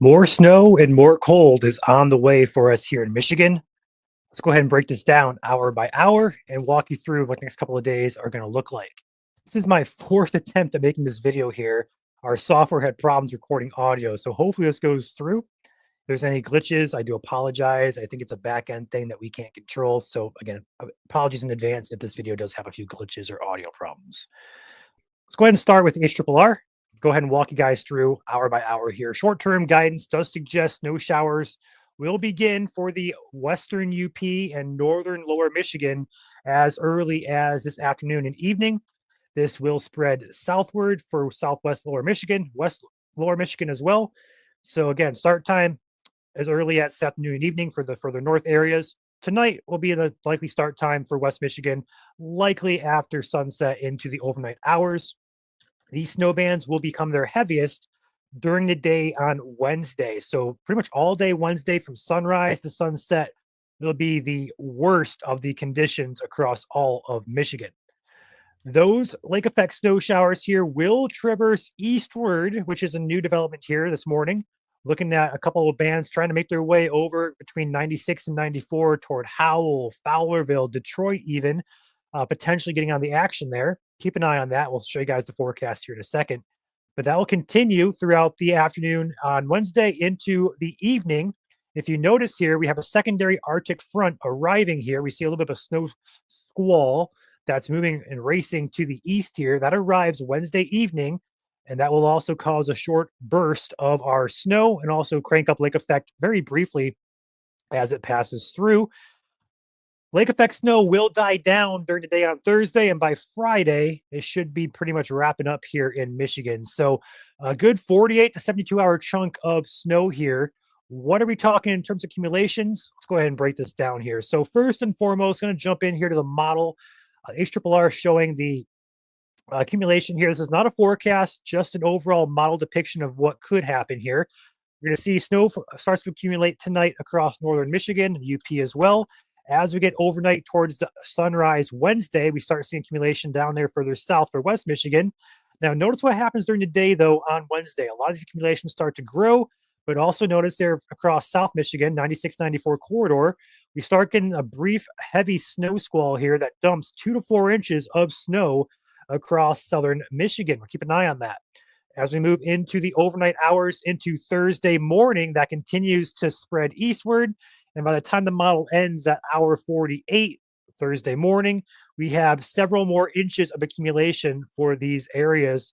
More snow and more cold is on the way for us here in Michigan. Let's go ahead and break this down hour by hour and walk you through what the next couple of days are going to look like. This is my fourth attempt at making this video here. Our software had problems recording audio, so hopefully this goes through. If there's any glitches, I do apologize. I think it's a back end thing that we can't control. So again, apologies in advance if this video does have a few glitches or audio problems. Let's go ahead and start with the HRRR. Go ahead and walk you guys through hour by hour here. Short-term guidance does suggest no showers will begin for the western UP and northern lower Michigan as early as this afternoon and evening. This will spread southward for southwest lower Michigan, west lower Michigan as well. So again, start time as early as this afternoon and evening for the further north areas. Tonight will be the likely start time for West Michigan, likely after sunset into the overnight hours. These snow bands will become their heaviest during the day on Wednesday. So pretty much all day Wednesday from sunrise to sunset, it'll be the worst of the conditions across all of Michigan. Those lake effect snow showers here will traverse eastward, which is a new development here this morning. Looking at a couple of bands trying to make their way over between 96 and 94 toward Howell, Fowlerville, Detroit, even potentially getting on the action there. Keep an eye on that. We'll show you guys the forecast here in a second. But that will continue throughout the afternoon on Wednesday into the evening. If you notice here, we have a secondary Arctic front arriving here. We see a little bit of a snow squall that's moving and racing to the east here. That arrives Wednesday evening, and that will also cause a short burst of our snow and also crank up lake effect very briefly as it passes through. Lake effect snow will die down during the day on Thursday, and by Friday, it should be pretty much wrapping up here in Michigan. So a good 48 to 72-hour chunk of snow here. What are we talking in terms of accumulations? Let's go ahead and break this down here. So first and foremost, going to jump in here to the model. HRRR showing the accumulation here. This is not a forecast, just an overall model depiction of what could happen here. We're going to see snow starts to accumulate tonight across northern Michigan, UP as well. As we get overnight towards the sunrise Wednesday, we start seeing accumulation down there further south for West Michigan. Now, notice what happens during the day, though, on Wednesday. A lot of these accumulations start to grow, but also notice there across South Michigan, 96-94 corridor, we start getting a brief, heavy snow squall here that dumps 2 to 4 inches of snow across southern Michigan. We'll keep an eye on that. As we move into the overnight hours into Thursday morning, that continues to spread eastward. And by the time the model ends at hour 48 Thursday morning, we have several more inches of accumulation for these areas,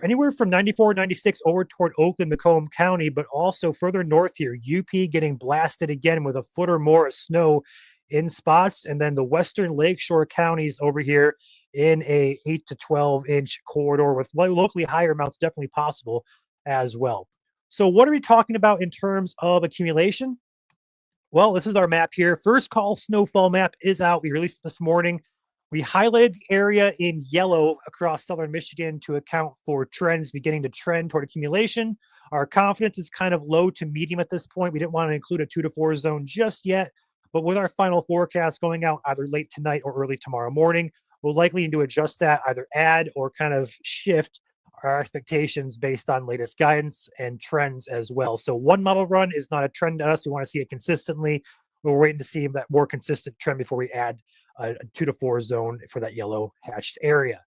anywhere from 94, 96 over toward Oakland, Macomb County, but also further north here, UP getting blasted again with a foot or more of snow in spots, and then the western lakeshore counties over here in a 8 to 12 inch corridor with locally higher amounts definitely possible as well. So what are we talking about in terms of accumulation? Well, this is our map here. First call snowfall map is out. We released it this morning. We highlighted the area in yellow across southern Michigan to account for trends beginning to trend toward accumulation. Our confidence is kind of low to medium at this point. We didn't want to include a 2 to 4 zone just yet, but with our final forecast going out either late tonight or early tomorrow morning, we'll likely need to adjust that, either add or kind of shift our expectations based on latest guidance and trends as well. So one model run is not a trend to us. We want to see it consistently. We're waiting to see that more consistent trend before we add a 2 to 4 zone for that yellow hatched area.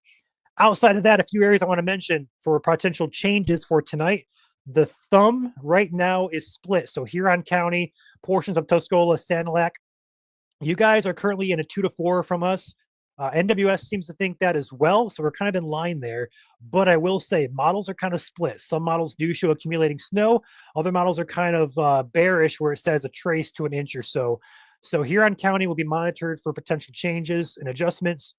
Outside of that, a few areas I want to mention for potential changes for tonight. The thumb right now is split. So Huron County, portions of Tuscola, Sanilac, you guys are currently in a 2 to 4 from us. NWS seems to think that as well, so we're kind of in line there. But I will say models are kind of split. Some models do show accumulating snow. Other models are kind of bearish, where it says a trace to an inch or so. So Huron County will be monitored for potential changes and adjustments.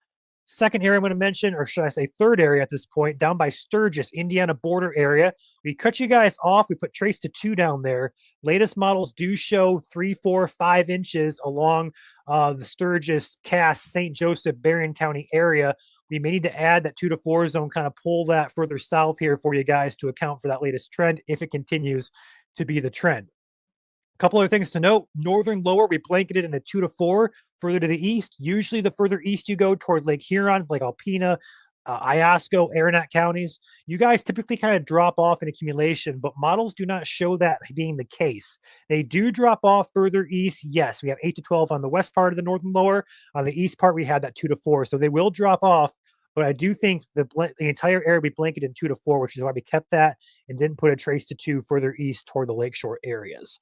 Second area I'm going to mention, or should I say third area at this point, down by Sturgis, Indiana border area. We cut you guys off. We put trace to 2 down there. Latest models do show 3, 4, 5 inches along the Sturgis, Cass, St. Joseph, Berrien County area. We may need to add that 2 to 4 zone, kind of pull that further south here for you guys to account for that latest trend if it continues to be the trend. A couple other things to note. Northern lower, we blanketed in a 2 to 4 further to the east. Usually the further east you go toward Lake Huron, Lake Alpena, Iosco, Aranet counties, you guys typically kind of drop off in accumulation, but models do not show that being the case. They do drop off further east. Yes, we have 8 to 12 on the west part of the northern lower. On the east part, we had that 2 to 4. So they will drop off, but I do think the entire area will be blanketed in 2 to 4, which is why we kept that and didn't put a trace to 2 further east toward the lakeshore areas.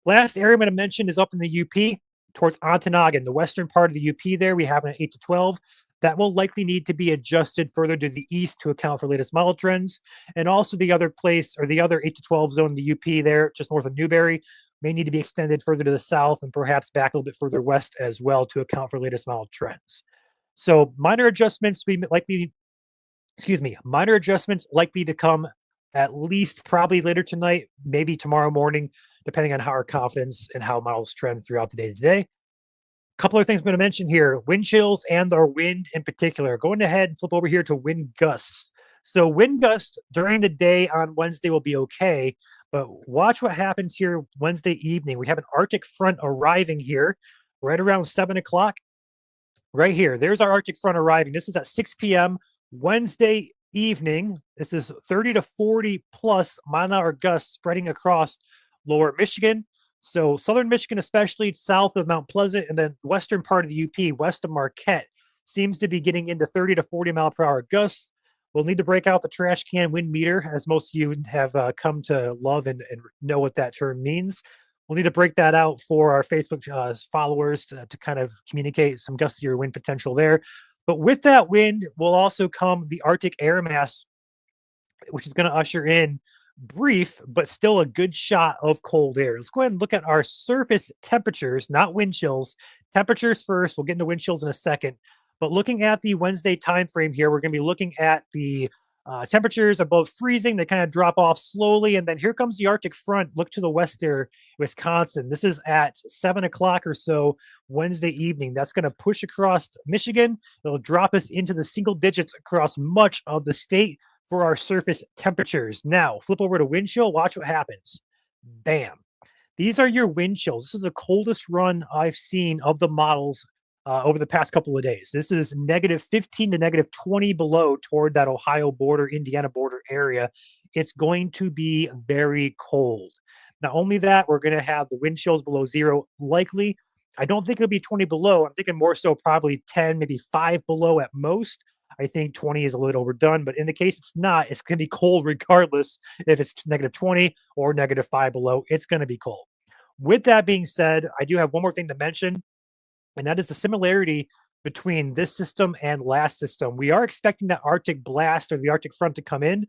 Last area I'm going to mention is up in the UP towards Ontonagon, the western part of the UP there. We have an 8 to 12 that will likely need to be adjusted further to the east to account for latest model trends. And also the other place, or the other 8 to 12 zone in the UP there, just north of Newberry, may need to be extended further to the south and perhaps back a little bit further west as well to account for latest model trends. So minor adjustments minor adjustments likely to come at least probably later tonight, maybe tomorrow morning, depending on how our confidence and how models trend throughout the day today. Couple of things I'm going to mention here: wind chills and our wind in particular. Going ahead and flip over here to wind gusts. So wind gusts during the day on Wednesday will be okay, but watch what happens here Wednesday evening. We have an Arctic front arriving here right around 7 o'clock. Right here, there's our Arctic front arriving. This is at 6 p.m. Wednesday evening. This is 30 to 40 plus mile-an-hour gusts spreading across lower Michigan. So southern Michigan, especially south of Mount Pleasant, and then western part of the UP, west of Marquette, seems to be getting into 30 to 40 mile per hour gusts. We'll need to break out the trash can wind meter, as most of you have come to love and know what that term means. We'll need to break that out for our Facebook followers to kind of communicate some gustier wind potential there. But with that wind will also come the Arctic air mass, which is going to usher in brief, but still a good shot of cold air. Let's go ahead and look at our surface temperatures, not wind chills. Temperatures first. We'll get into wind chills in a second. But looking at the Wednesday time frame here, we're going to be looking at the temperatures above freezing. They kind of drop off slowly. And then here comes the Arctic front. Look to the west there, Wisconsin. This is at 7 o'clock or so Wednesday evening. That's going to push across Michigan. It'll drop us into the single digits across much of the state for our surface temperatures. Now, flip over to wind chill. Watch what happens. Bam. These are your wind chills. This is the coldest run I've seen of the models over the past couple of days. This is negative 15 to negative 20 below toward that Ohio border, Indiana border area. It's going to be very cold. Not only that, we're going to have the wind chills below zero likely. I don't think it'll be 20 below. I'm thinking more so probably 10, maybe 5 below at most. I think 20 is a little overdone, but in the case it's not, it's going to be cold regardless if it's negative 20 or negative 5 below. It's going to be cold. With that being said, I do have one more thing to mention, and that is the similarity between this system and last system. We are expecting that Arctic blast or the Arctic front to come in.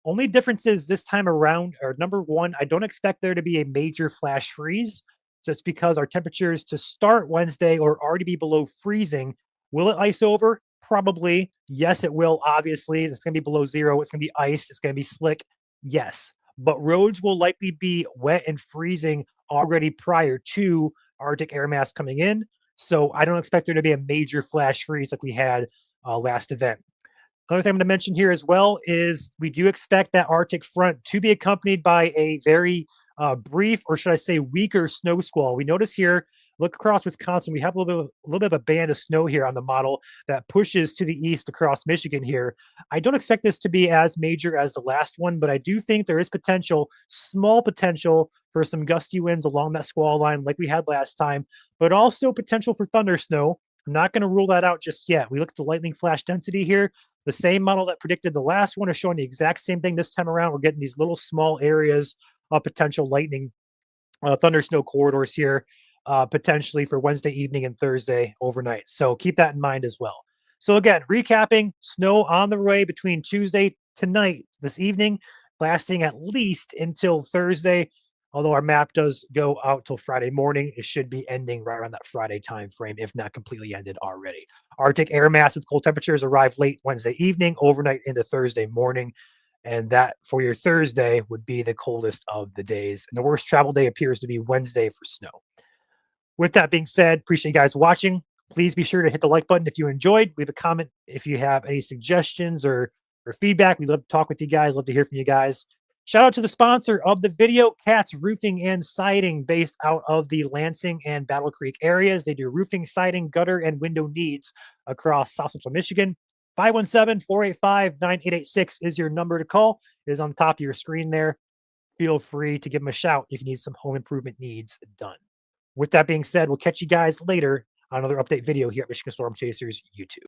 Only difference is this time around, or number one, I don't expect there to be a major flash freeze just because our temperatures to start Wednesday are already be below freezing. Will it ice over? Probably. Yes, it will. Obviously, it's going to be below zero. It's going to be ice. It's going to be slick. Yes, but roads will likely be wet and freezing already prior to Arctic air mass coming in. So I don't expect there to be a major flash freeze like we had last event. Another thing I'm going to mention here as well is we do expect that Arctic front to be accompanied by a very brief, or should I say weaker snow squall. We notice here, look across Wisconsin, we have a little bit of a band of snow here on the model that pushes to the east across Michigan here. I don't expect this to be as major as the last one, but I do think there is potential, small potential for some gusty winds along that squall line like we had last time, but also potential for thunder snow. I'm not going to rule that out just yet. We look at the lightning flash density here. The same model that predicted the last one is showing the exact same thing this time around. We're getting these little small areas of potential lightning, thunder snow corridors here, potentially for Wednesday evening and Thursday overnight. So keep that in mind as well. So again, recapping, snow on the way between Tuesday tonight, this evening, lasting at least until Thursday. Although our map does go out till Friday morning, it should be ending right around that Friday time frame, if not completely ended already. Arctic air mass with cold temperatures arrive late Wednesday evening, overnight into Thursday morning. And that for your Thursday would be the coldest of the days. And the worst travel day appears to be Wednesday for snow. With that being said, appreciate you guys watching. Please be sure to hit the like button if you enjoyed. Leave a comment if you have any suggestions or feedback. We'd love to talk with you guys. Love to hear from you guys. Shout out to the sponsor of the video, Katz Roofing and Siding, based out of the Lansing and Battle Creek areas. They do roofing, siding, gutter, and window needs across South Central Michigan. 517-485-9886 is your number to call. It is on the top of your screen there. Feel free to give them a shout if you need some home improvement needs done. With that being said, we'll catch you guys later on another update video here at Michigan Storm Chasers YouTube.